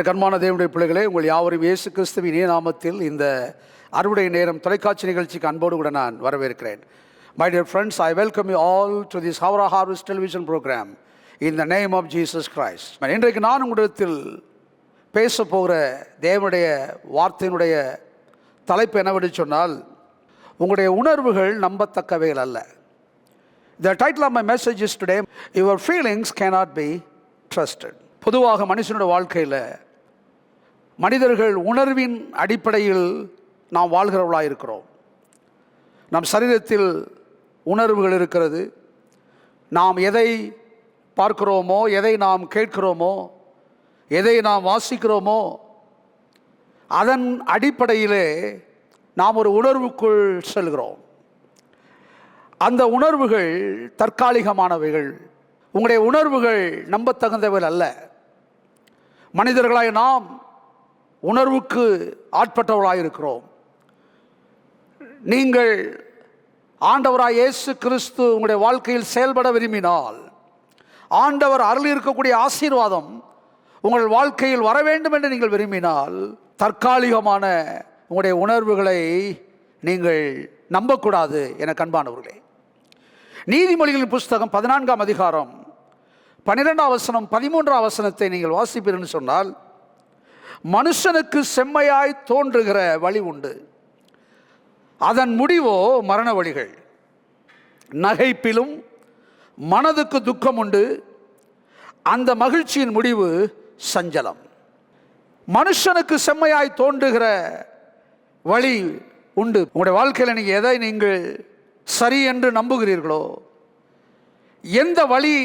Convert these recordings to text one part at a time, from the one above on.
எனக்கு அன்பான தேவனுடைய பிள்ளைகளே, உங்கள் யாவரும் இயேசு கிறிஸ்துவின் நாமத்தில் இந்த அறுவடை நேரம் தொலைக்காட்சி நிகழ்ச்சிக்கு அன்போடு கூட நான் வரவேற்கிறேன். My dear friends, I welcome you all to this Hour of Harvest television program in the name of Jesus Christ. இன்றைக்கு நான் உங்களிடத்தில் பேச போகிற தேவனுடைய வார்த்தையினுடைய தலைப்பு என்னவென்று சொன்னால், உங்களுடைய உணர்வுகள் நம்பத்தக்கவைகள் அல்ல. The title of my message is today, Your feelings cannot be trusted. பொதுவாக மனுஷனுடைய வாழ்க்கையில் மனிதர்கள் உணர்வின் அடிப்படையில் நாம் வாழ்கிறவர்களாக இருக்கிறோம். நம் சரீரத்தில் உணர்வுகள் இருக்கிறது. நாம் எதை பார்க்கிறோமோ, எதை நாம் கேட்கிறோமோ, எதை நாம் வாசிக்கிறோமோ, அதன் அடிப்படையிலே நாம் ஒரு உணர்வுக்குள் செல்கிறோம். அந்த உணர்வுகள் தற்காலிகமானவைகள். உங்களுடைய உணர்வுகள் நம்பத்தகுந்தவைகள் அல்ல. மனிதர்களாய் நாம் உணர்வுக்கு ஆட்பட்டவர்களாக இருக்கிறோம். நீங்கள் ஆண்டவராய் இயேசு கிறிஸ்து உங்களுடைய வாழ்க்கையில் செயல்பட விரும்பினால், ஆண்டவர் அருள் இருக்கக்கூடிய ஆசீர்வாதம் உங்கள் வாழ்க்கையில் வர வேண்டும் என்று நீங்கள் விரும்பினால், தற்காலிகமான உங்களுடைய உணர்வுகளை நீங்கள் நம்பக்கூடாது. என அன்பானவர்களே, நீதிமொழிகளின் புஸ்தகம் 14ஆம் அதிகாரம் 12ஆம் வசனம் 13ஆம் வசனத்தை நீங்கள் வாசிப்பீர்கள் சொன்னால், மனுஷனுக்கு செம்மையாய் தோன்றுகிற வழி உண்டு, அதன் முடிவோ மரண வழிகள். நகைப்பிலும் மனதுக்கு துக்கம் உண்டு, அந்த மகிழ்ச்சியின் முடிவு சஞ்சலம். மனுஷனுக்கு செம்மையாய் தோன்றுகிற வழி உண்டு. உங்களுடைய வாழ்க்கையில் நீங்கள் எதை நீங்கள் சரி என்று நம்புகிறீர்களோ, எந்த வழி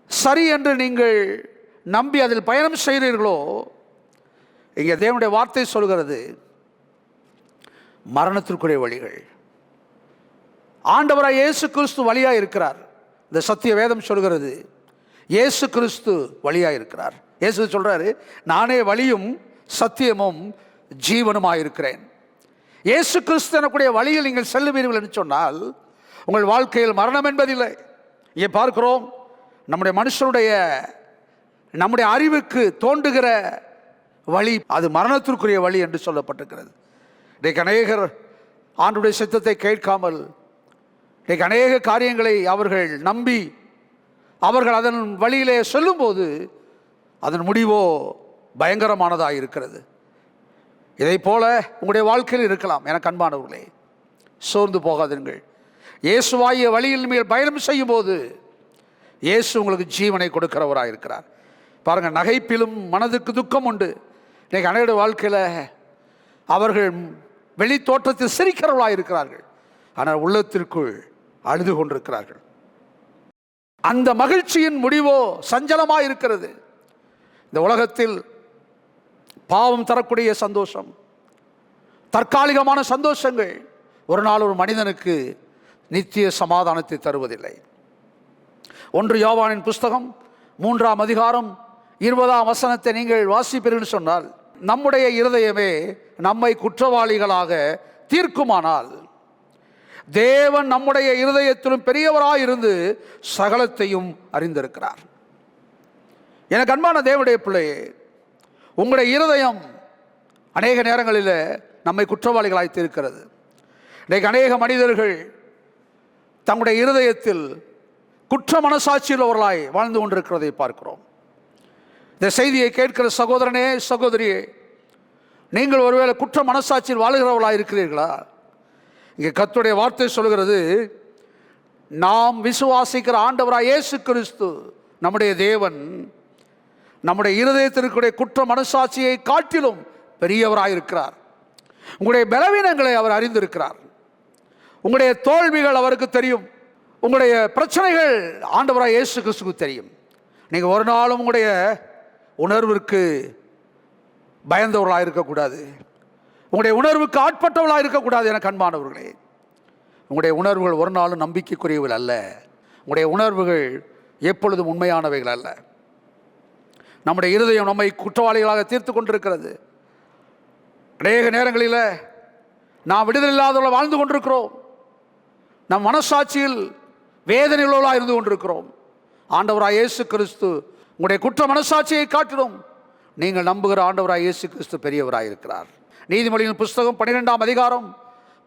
சரி என்று நீங்கள் நம்பி அதில் பயணம் செய்கிறீர்களோ, இங்கே தேவனுடைய வார்த்தை சொல்கிறது மரணத்திற்குரிய வழிகள். ஆண்டவராய் இயேசு கிறிஸ்து வழியாக இருக்கிறார். இந்த சத்திய வேதம் சொல்கிறது இயேசு கிறிஸ்து வழியாக இருக்கிறார். இயேசு சொல்றாரு, நானே வழியும் சத்தியமும் ஜீவனுமாயிருக்கிறேன். இயேசு கிறிஸ்து எனக்குடைய வழியில் நீங்கள் செல்லுவீர்கள் என்று சொன்னால், உங்கள் வாழ்க்கையில் மரணம் என்பதில்லை. இங்கே பார்க்கிறோம், நம்முடைய அறிவுக்கு தோன்றுகிற வழி அது மரணத்திற்குரிய வழி என்று சொல்லப்பட்டிருக்கிறது. இன்றைக்கு அநேகர் ஆண்டவருடைய சித்தத்தை கேட்காமல், இன்றைக்கு அநேக காரியங்களை அவர்கள் நம்பி அவர்கள் அதன் வழியிலே சொல்லும்போது அதன் முடிவோ பயங்கரமானதாக இருக்கிறது. இதை போல உங்களுடைய வாழ்க்கையில் இருக்கலாம். எனக்கு அன்பானவர்களே, சோர்ந்து போகாதீர்கள். இயேசுவாகிய வழியில் மேல் பயணம் செய்யும் போது இயேசு உங்களுக்கு ஜீவனை கொடுக்கிறவராக இருக்கிறார். பாருங்கள், நகைப்பிலும் மனதுக்கு துக்கம் உண்டு. இன்றைக்கு அநேக வாழ்க்கையில் அவர்கள் வெளி தோற்றத்தில் சிரிக்கிறவர்களாக இருக்கிறார்கள், ஆனால் உள்ளத்திற்குள் அழுது கொண்டிருக்கிறார்கள். அந்த மகிழ்ச்சியின் முடிவோ சஞ்சலமாக இருக்கிறது. இந்த உலகத்தில் பாவம் தரக்கூடிய சந்தோஷம், தற்காலிகமான சந்தோஷங்கள் ஒரு நாள் ஒரு மனிதனுக்கு நித்திய சமாதானத்தை தருவதில்லை. 1 யோவானின் புஸ்தகம் 3ஆம் அதிகாரம் 20ஆம் வசனத்தை நீங்கள் வாசிப்பீர்கள் சொன்னால், நம்முடைய இருதயமே நம்மை குற்றவாளிகளாக தீர்க்குமானால், தேவன் நம்முடைய இருதயத்திலும் பெரியவராக இருந்து சகலத்தையும் அறிந்திருக்கிறார். எனக்கு அன்பான தேவனுடைய பிள்ளையே, உங்களுடைய இருதயம் அநேக நேரங்களில் நம்மை குற்றவாளிகளாய் தீர்க்கிறது. இன்றைக்கு அநேக மனிதர்கள் தங்களுடைய இருதயத்தில் குற்ற மனசாட்சியுள்ளவர்களாய் வாழ்ந்து கொண்டிருக்கிறதை பார்க்கிறோம். இந்த செய்தியை கேட்கிற சகோதரனே, சகோதரியே, நீங்கள் ஒருவேளை குற்ற மனசாட்சியில் வாழ்கிறவர்களாக இருக்கிறீர்களா? இங்கே கர்த்தருடைய வார்த்தை சொல்கிறது, நாம் விசுவாசிக்கிற ஆண்டவராய் இயேசு கிறிஸ்து நம்முடைய தேவன் நம்முடைய இருதயத்திற்குடைய குற்ற மனசாட்சியை காட்டிலும் பெரியவராக இருக்கிறார். உங்களுடைய பலவீனங்களை அவர் அறிந்திருக்கிறார். உங்களுடைய தோல்விகள் அவருக்கு தெரியும். உங்களுடைய பிரச்சனைகள் ஆண்டவராய் இயேசு கிறிஸ்துவுக்கு தெரியும். நீங்கள் ஒரு நாளும் உங்களுடைய உணர்விற்கு பயந்தவர்களாக இருக்கக்கூடாது. உங்களுடைய உணர்வுக்கு ஆட்பட்டவர்களாக இருக்கக்கூடாது. எனக்கு அன்பானவர்களே, உங்களுடைய உணர்வுகள் ஒரு நாளும் நம்பிக்கைக்குரியவர்கள் அல்ல. உங்களுடைய உணர்வுகள் எப்பொழுதும் உண்மையானவைகள் அல்ல. நம்முடைய இருதயம் நம்மை குற்றவாளிகளாக தீர்த்து கொண்டிருக்கிறது. அநேக நேரங்களில் நாம் விடுதலை இல்லாதவர்கள் வாழ்ந்து கொண்டிருக்கிறோம். நம் மனசாட்சியில் வேதனையுள்ளவர்களாக இருந்து கொண்டிருக்கிறோம். ஆண்டவராய் இயேசு கிறிஸ்து உங்களுடைய குற்ற மனசாட்சியை காட்டிலும் நீங்கள் நம்புகிற ஆண்டவராய் இயேசு கிறிஸ்து பெரியவராயிருக்கிறார். நீதிமொழியின் புஸ்தகம் 12ஆம் அதிகாரம்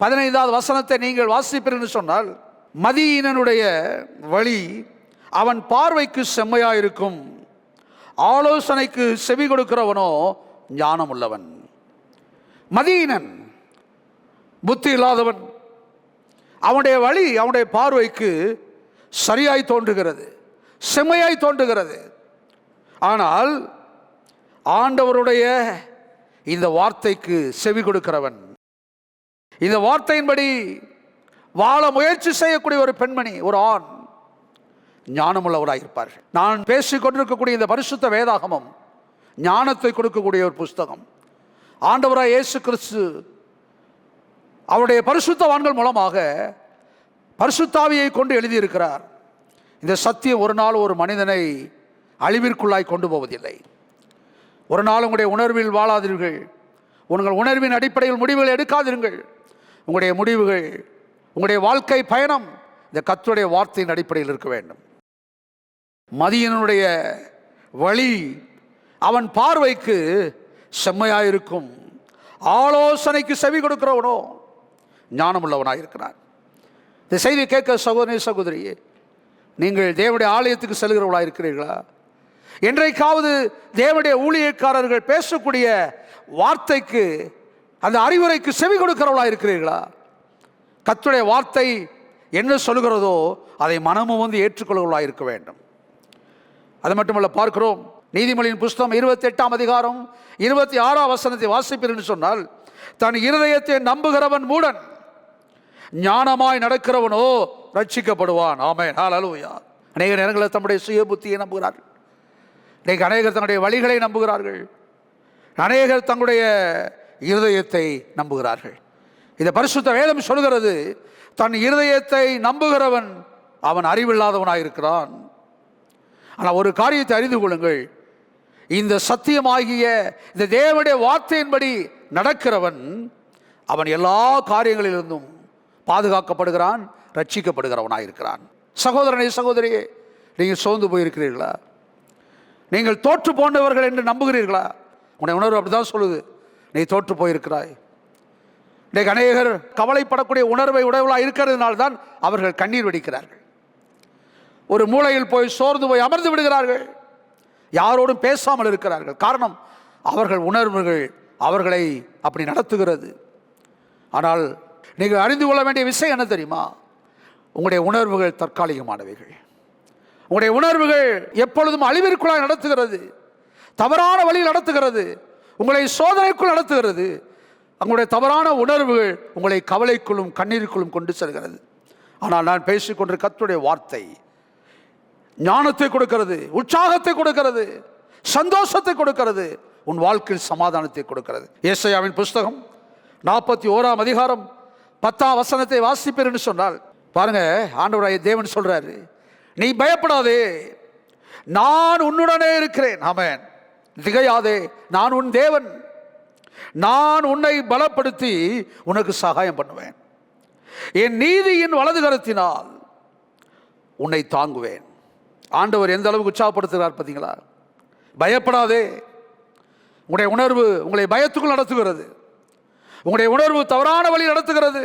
15வது வசனத்தை நீங்கள் வாசிப்பீர்கள் சொன்னால், மதியீனனுடைய வழி அவன் பார்வைக்கு செம்மையாயிருக்கும், ஆலோசனைக்கு செவி கொடுக்கிறவனோ ஞானம் உள்ளவன். மதியீனன், புத்தி இல்லாதவன், அவனுடைய வழி அவனுடைய பார்வைக்கு சரியாய் தோன்றுகிறது, செம்மையாய் தோன்றுகிறது. ஆனால் ஆண்டவருடைய இந்த வார்த்தைக்கு செவி கொடுக்கிறவன், இந்த வார்த்தையின்படி வாழ முயற்சி செய்யக்கூடிய ஒரு பெண்மணி, ஒரு ஆண் ஞானமுள்ளவராக இருப்பார்கள். நான் பேசிக் கொண்டிருக்கக்கூடிய இந்த பரிசுத்த வேதாகமம் ஞானத்தை கொடுக்கக்கூடிய ஒரு புஸ்தகம். ஆண்டவராய் இயேசு கிறிஸ்து அவருடைய பரிசுத்தவான்கள் மூலமாக பரிசுத்தாவியை கொண்டு எழுதியிருக்கிறார். இந்த சத்தியம் ஒரு நாள் ஒரு மனிதனை அழிவிற்குள்ளாய் கொண்டு போவதில்லை. ஒரு நாள் உங்களுடைய உணர்வில் வாழாதீர்கள், உங்கள் உணர்வின் அடிப்படையில் முடிவுகள் எடுக்காதீர்கள். உங்களுடைய முடிவுகள், உங்களுடைய வாழ்க்கை பயணம் இந்த கர்த்தருடைய வார்த்தையின் அடிப்படையில் இருக்க வேண்டும். மதியனுடைய வழி அவன் பார்வைக்கு செம்மையாயிருக்கும், ஆலோசனைக்கு செவி கொடுக்கிறவனோ ஞானமுள்ளவனாயிருக்கிறான். இந்த செய்தி கேட்க சகோதரி சகோதரியே, நீங்கள் தேவனுடைய ஆலயத்துக்கு செல்கிறவர்களாக இருக்கிறீர்களா? என்றைக்காவது தேவனுடைய ஊழியக்காரர்கள் பேசக்கூடிய வார்த்தைக்கு, அந்த அறிவுரைக்கு செவி கொடுக்கிறவர்களாக இருக்கிறீர்களா? கர்த்தருடைய வார்த்தை என்ன சொல்கிறதோ அதை மனமும் வந்து ஏற்றுக்கொள்கிறவர்களாக இருக்க வேண்டும். அது மட்டுமல்ல, பார்க்கிறோம் நீதிமொழியின் புஸ்தகம் 28ஆம் அதிகாரம் 26ஆம் வசனத்தை வாசிப்பீர் என்று சொன்னால், தன் இருதயத்தை நம்புகிறவன் மூடன், ஞானமாய் நடக்கிறவனோ ரட்சிக்கப்படுவான். ஆமென், ஹல்லேலூயா. அநேக நேரங்களில் தம்முடைய சுய புத்தியை நம்புகிறார்கள், அநேகர் தங்களுடைய வழிகளை நம்புகிறார்கள், அநேகர் தங்களுடைய இருதயத்தை நம்புகிறார்கள். இந்த பரிசுத்த வேதம் சொல்கிறது, தன் இருதயத்தை நம்புகிறவன் அவன் அறிவில்லாதவனாயிருக்கிறான். ஆனால் ஒரு காரியத்தை அறிந்து கொள்ளுங்கள், இந்த சத்தியமாகிய இந்த தேவனுடைய வார்த்தையின்படி நடக்கிறவன் அவன் எல்லா காரியங்களிலிருந்தும் பாதுகாக்கப்படுகிறான், ரட்சிக்கப்படுகிறவனாயிருக்கிறான். சகோதரனே சகோதரியே, நீங்கள் சோர்ந்து போயிருக்கிறீர்களா? நீங்கள் தோற்று போன்றவர்கள் என்று நம்புகிறீர்களா? உன்னுடைய உணர்வு அப்படிதான் சொல்லுது, நீ தோற்று போயிருக்கிறாய். இன்றைக்கு அநேகர் கவலைப்படக்கூடிய உணர்வை உடையவர்களாக இருக்கிறதுனால்தான் அவர்கள் கண்ணீர் வடிக்கிறார்கள். ஒரு மூலையில் போய் சோர்ந்து போய் அமர்ந்து விடுகிறார்கள், யாரோடும் பேசாமல் இருக்கிறார்கள். காரணம், அவர்கள் உணர்வுகள் அவர்களை அப்படி நடத்துகிறது. ஆனால் நீங்கள் அறிந்து கொள்ள வேண்டிய விஷயம் என்ன தெரியுமா? உங்களுடைய உணர்வுகள் தற்காலிகமானவைகள். உங்களுடைய உணர்வுகள் எப்பொழுதும் அழிவிற்குள்ளாய் நடத்துகிறது, தவறான வழியில் நடத்துகிறது, உங்களை சோதனைக்குள் நடத்துகிறது. உங்களுடைய தவறான உணர்வுகள் உங்களை கவலைக்குள்ளும் கண்ணீருக்குள்ளும் கொண்டு செல்கிறது. ஆனால் நான் பேசிக்கொண்ட கர்த்தருடைய வார்த்தை ஞானத்தை கொடுக்கிறது, உற்சாகத்தை கொடுக்கிறது, சந்தோஷத்தை கொடுக்கிறது, உன் வாழ்க்கையில் சமாதானத்தை கொடுக்கிறது. ஏசாயாவின் புஸ்தகம் 41ஆம் அதிகாரம் 10ஆம் வசனத்தை வாசிப்பீர் என்று சொன்னால், பாருங்க, ஆண்டவராகிய தேவன் சொல்றாரு, நீ பயப்படாதே, நான் உன்னுடனே இருக்கிறேன். ஆமென். திகையாதே, நான் உன் தேவன், நான் உன்னை பலப்படுத்தி உனக்கு சகாயம் பண்ணுவேன், என் நீதியின் வலது கரத்தினால் உன்னை தாங்குவேன். ஆண்டவர் எந்த அளவுக்கு உற்சாகப்படுத்துகிறார் பார்த்தீங்களா? பயப்படாதே. உங்களுடைய உணர்வு உங்களை பயத்துக்குள் நடத்துகிறது, உங்களுடைய உணர்வு தவறான வழி நடத்துகிறது,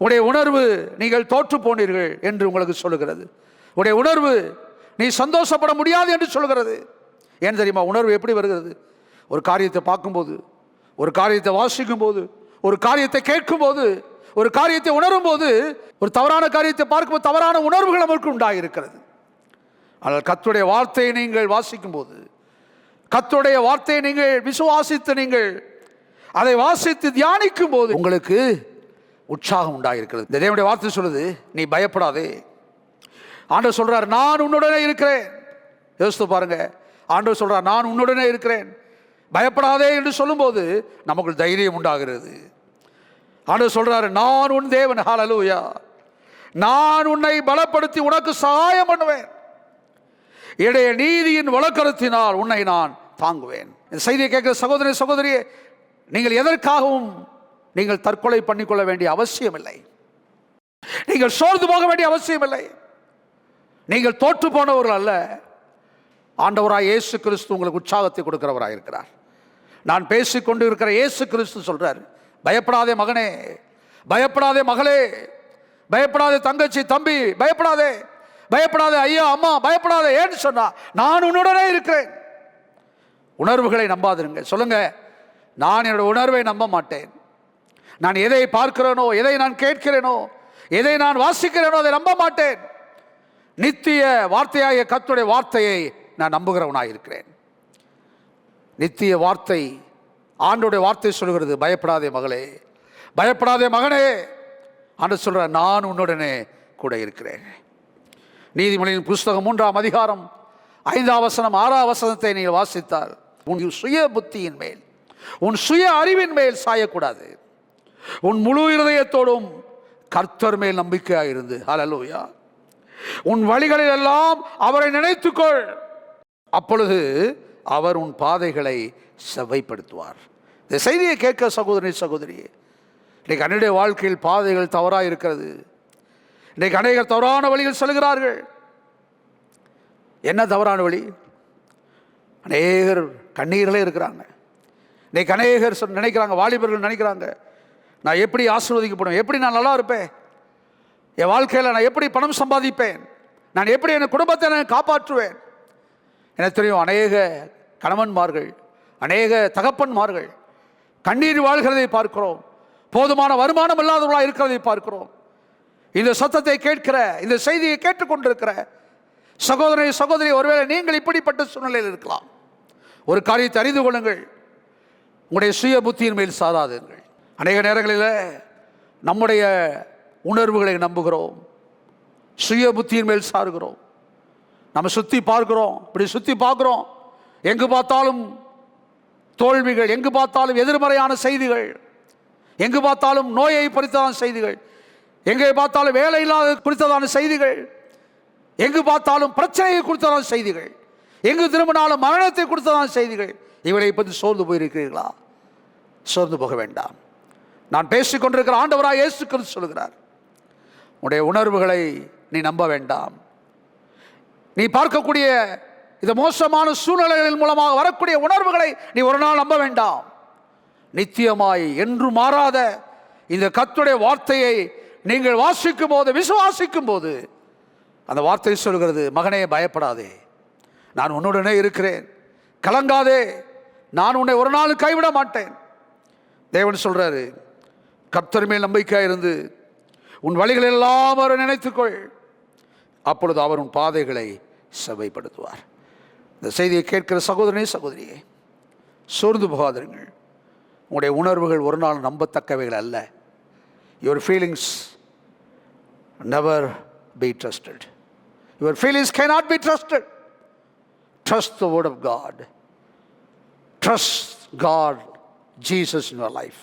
உங்களுடைய உணர்வு நீங்கள் தோற்று போனீர்கள் என்று உங்களுக்கு சொல்லுகிறது, உங்களுடைய உணர்வு நீ சந்தோஷப்பட முடியாது என்று சொல்கிறது. ஏன் தெரியுமா? உணர்வு எப்படி வருகிறது? ஒரு காரியத்தை பார்க்கும்போது, ஒரு காரியத்தை வாசிக்கும் போது, ஒரு காரியத்தை கேட்கும் போது, ஒரு காரியத்தை உணரும் போது, ஒரு தவறான காரியத்தை பார்க்கும்போது தவறான உணர்வுகள் நமக்கு உண்டாகிருக்கிறது. ஆனால் கர்த்தருடைய வார்த்தையை நீங்கள் வாசிக்கும் போது, கர்த்தருடைய வார்த்தையை நீங்கள் விசுவாசித்து நீங்கள் அதை வாசித்து தியானிக்கும் போது உங்களுக்கு உற்சாகம் உண்டாகிருக்கிறது. இந்த தேவனுடைய வார்த்தை சொல்லுது, நீ பயப்படாதே. ஆண்டவர் சொல்றார், நான் உன்னுடனே இருக்கிறேன். யோசித்து பாருங்க, ஆண்டவர் சொல்றார், நான் உன்னுடனே இருக்கிறேன், பயப்படாதே என்று சொல்லும்போது நமக்கு தைரியம் உண்டாகிறது. ஆண்டவர் சொல்றாரு, நான் உன் தேவன், ஹல்லேலூயா, நான் உன்னை பலப்படுத்தி உனக்கு சகாயம் பண்ணுவேன், என்னுடைய நீதியின் வலக்கரத்தினால் உன்னை நான் தாங்குவேன். இந்த செய்தியை கேட்கிற சகோதரி சகோதரியே, நீங்கள் எதற்காகவும் நீங்கள் தற்கொலை பண்ணிக்கொள்ள வேண்டிய அவசியம் இல்லை, நீங்கள் சோர்ந்து போக வேண்டிய அவசியம் இல்லை. நீங்கள் தோற்று போனவர்கள் அல்ல, ஆண்டவராய் இயேசு கிறிஸ்து உங்களுக்கு உற்சாகத்தை கொடுக்கிறவராக இருக்கிறார். நான் பேசிக்கொண்டு இருக்கிற இயேசு கிறிஸ்து சொல்றார், பயப்படாதே மகனே, பயப்படாதே மகளே, பயப்படாதே தங்கச்சி தம்பி, பயப்படாதே, பயப்படாதே ஐயா அம்மா, பயப்படாதே. ஏன்னு சொன்னா, நான் உன்னுடனே இருக்கிறேன். உணர்வுகளை நம்பாதிருங்க. சொல்லுங்க, நான் என்னோட உணர்வை நம்ப மாட்டேன். நான் எதை பார்க்கிறேனோ, எதை நான் கேட்கிறேனோ, எதை நான் வாசிக்கிறேனோ அதை நம்ப மாட்டேன். நித்திய வார்த்தையாகிய கர்த்தருடைய வார்த்தையை நான் நம்புகிறவனாக இருக்கிறேன். நித்திய வார்த்தை, ஆண்டவருடைய வார்த்தை சொல்கிறது, பயப்படாதே மகளே, பயப்படாதே மகனே. ஆண்டு சொல்ற, நான் உன்னுடனே கூட இருக்கிறேன். நீதிமொழியின் புஸ்தகம் 3ஆம் அதிகாரம் 5ஆம் வசனம் 6ஆம் வசனத்தை நீங்கள் வாசித்தால், உன் சுய புத்தியின் மேல், உன் சுய அறிவின் மேல் சாயக்கூடாது. உன் முழு இருதயத்தோடும் கர்த்தர் மேல் நம்பிக்கையாக இருந்து, ஹல்லேலூயா, உன் வழிகளில் எல்லாம் அவரை நினைத்துக்கொள், அப்பொழுது அவர் உன் பாதைகளை செவ்வைப்படுத்துவார். இந்த செய்தியை கேட்க சகோதரி சகோதரியே, இன்றைக்கு அன்றைய வாழ்க்கையில் பாதைகள் தவறாக இருக்கிறது. இன்றைக்கு அநேகர் தவறான வழிகள் செல்கிறார்கள். என்ன தவறான வழி? அநேகர் கண்ணீர்களே இருக்கிறாங்க. இன்றைக்கு அநேகர் நினைக்கிறாங்க, வாலிபர்கள் நினைக்கிறாங்க, நான் எப்படி ஆசீர்வதிக்கப்படுவேன், எப்படி நான் நல்லா இருப்பேன், என் வாழ்க்கையில் நான் எப்படி பணம் சம்பாதிப்பேன், நான் எப்படி என் குடும்பத்தை நான் காப்பாற்றுவேன். எனக்கு தெரியும், அநேக கணவன்மார்கள், அநேக தகப்பன்மார்கள் கண்ணீர் வாழ்கிறதை பார்க்கிறோம். போதுமான வருமானம் இல்லாதவர்களாக இருக்கிறதை பார்க்கிறோம். இந்த சத்தத்தை கேட்கிற, இந்த செய்தியை கேட்டுக்கொண்டிருக்கிற சகோதரி சகோதரி, ஒருவேளை நீங்கள் இப்படிப்பட்ட சூழ்நிலையில் இருக்கலாம். ஒரு காரியத்தை அறிந்து கொள்ளுங்கள், உங்களுடைய சுய புத்தியின் மேல் சாராதுங்கள். அநேக நேரங்களில் நம்முடைய உணர்வுகளை நம்புகிறோம், சுய புத்தியின் மேல் சாருகிறோம். நம்ம சுற்றி பார்க்கிறோம், இப்படி சுற்றி பார்க்குறோம், எங்கு பார்த்தாலும் தோல்விகள், எங்கு பார்த்தாலும் எதிர்மறையான செய்திகள், எங்கு பார்த்தாலும் நோயை குறித்ததான செய்திகள், எங்கே பார்த்தாலும் வேலை இல்லாத குறித்ததான செய்திகள், எங்கு பார்த்தாலும் பிரச்சனையை குறித்ததான செய்திகள், எங்கு திரும்பினாலும் மரணத்தை குறித்ததான செய்திகள். இவரை பற்றி சோர்ந்து போயிருக்கிறீர்களா? சோர்ந்து போக வேண்டாம். நான் பேசிக்கொண்டிருக்கிற ஆண்டவராக இயேசு கிறிஸ்து சொல்கிறார், உன்னுடைய உணர்வுகளை நீ நம்ப வேண்டாம். நீ பார்க்கக்கூடிய இந்த மோசமான சூழ்நிலைகளின் மூலமாக வரக்கூடிய உணர்வுகளை நீ ஒரு நாள் நம்ப வேண்டாம். நித்தியமாய் என்று மாறாத இந்த கர்த்தருடைய வார்த்தையை நீங்கள் வாசிக்கும் போது, விசுவாசிக்கும் போது, அந்த வார்த்தை சொல்கிறது, மகனே பயப்படாதே, நான் உன்னுடனே இருக்கிறேன், கலங்காதே, நான் உன்னை ஒரு நாள் கைவிட மாட்டேன். தேவன் சொல்றாரு, கர்த்தர் மேல் நம்பிக்கையாக இருந்து உன் வழிகள் எல்லாம் அவரை நினைத்துக்கொள், அப்பொழுது அவர் உன் பாதைகளை செவ்வைப்படுத்துவார். இந்த செய்தியை கேட்கிற சகோதரனே சகோதரியே, சோர்ந்து போகாதீர்கள். உங்களுடைய உணர்வுகள் ஒரு நாள் நம்பத்தக்கவைகள் அல்ல. Your feelings never be trusted. Your feelings cannot be trusted. Trust the word of God. Trust God, Jesus in your life.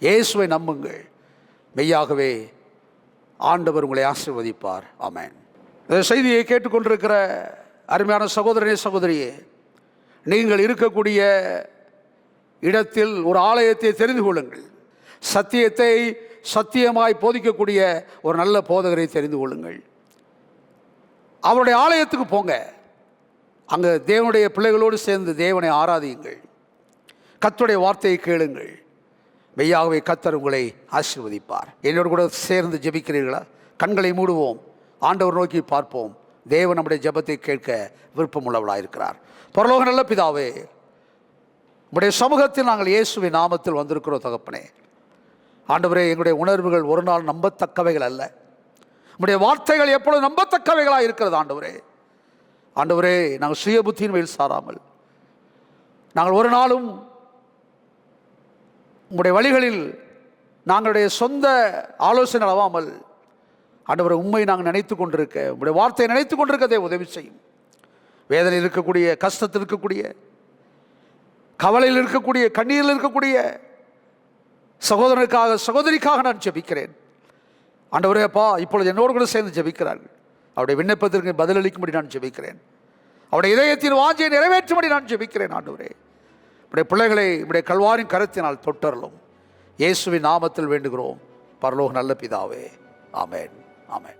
இயேசுவை நம்புங்கள், மெய்யாகவே ஆண்டவர் உங்களை ஆசீர்வதிப்பார். ஆமென். இந்த செய்தியை கேட்டுக்கொண்டிருக்கிற அருமையான சகோதரனே சகோதரியே, நீங்கள் இருக்கக்கூடிய இடத்தில் ஒரு ஆலயத்தை தெரிந்து கொள்ளுங்கள். சத்தியத்தை சத்தியமாய் போதிக்கக்கூடிய ஒரு நல்ல போதகரை தெரிந்து கொள்ளுங்கள். அவருடைய ஆலயத்துக்கு போங்க, அங்கே தேவனுடைய பிள்ளைகளோடு சேர்ந்து தேவனை ஆராதியுங்கள், கர்த்தருடைய வார்த்தையை கேளுங்கள். மெய்யாகவே கர்த்தர் உங்களை ஆசீர்வதிப்பார். என்னோடு கூட சேர்ந்து ஜெபிக்கிறீர்களா? கண்களை மூடுவோம், ஆண்டவர் நோக்கி பார்ப்போம். தேவன் நம்முடைய ஜெபத்தை கேட்க விருப்பம் உள்ளவளாக இருக்கிறார். பரலோக நல்ல பிதாவே, உங்களுடைய சமூகத்தில் நாங்கள் இயேசுவின் நாமத்தில் வந்திருக்கிறோம் தகப்பனே. ஆண்டவரே, எங்களுடைய உணர்வுகள் ஒரு நாள் நம்பத்தக்கவைகள் அல்ல. உங்களுடைய வார்த்தைகள் எப்பொழுது நம்பத்தக்கவைகளாக இருக்கிறது ஆண்டவரே. ஆண்டவரே, நாங்கள் சுய புத்தியின் மேல் சாராமல், நாங்கள் ஒரு நாளும் உங்களுடைய வழிகளில் நாங்களுடைய சொந்த ஆலோசனை அளவாமல், ஆண்டவரை உண்மை நாங்கள் நினைத்து கொண்டிருக்க, உங்களுடைய வார்த்தையை நினைத்து கொண்டிருக்கதே உதவி செய்யும். வேதனையில் இருக்கக்கூடிய, கஷ்டத்தில் இருக்கக்கூடிய, கவலையில் இருக்கக்கூடிய, கண்ணீரில் இருக்கக்கூடிய சகோதரனுக்காக சகோதரிக்காக நான் ஜெபிக்கிறேன். ஆண்டவரே அப்பா, இப்பொழுது என்னோடு கூட சேர்ந்து ஜெபிக்கிறார்கள். அவருடைய விண்ணப்பத்திற்கு பதிலளிக்கும்படி நான் ஜெபிக்கிறேன். அவருடைய இதயத்தின் வாஞ்சையை நிறைவேற்றும்படி நான் ஜெபிக்கிறேன். ஆண்டவரே, உடைய பிள்ளைகளை உடைய கல்வாரின் கரத்தினால் தொட்டரலும் இயேசுவின் நாமத்தில் வேண்டுகிறோம் பரலோக நல்ல பிதாவே. ஆமென், ஆமென்.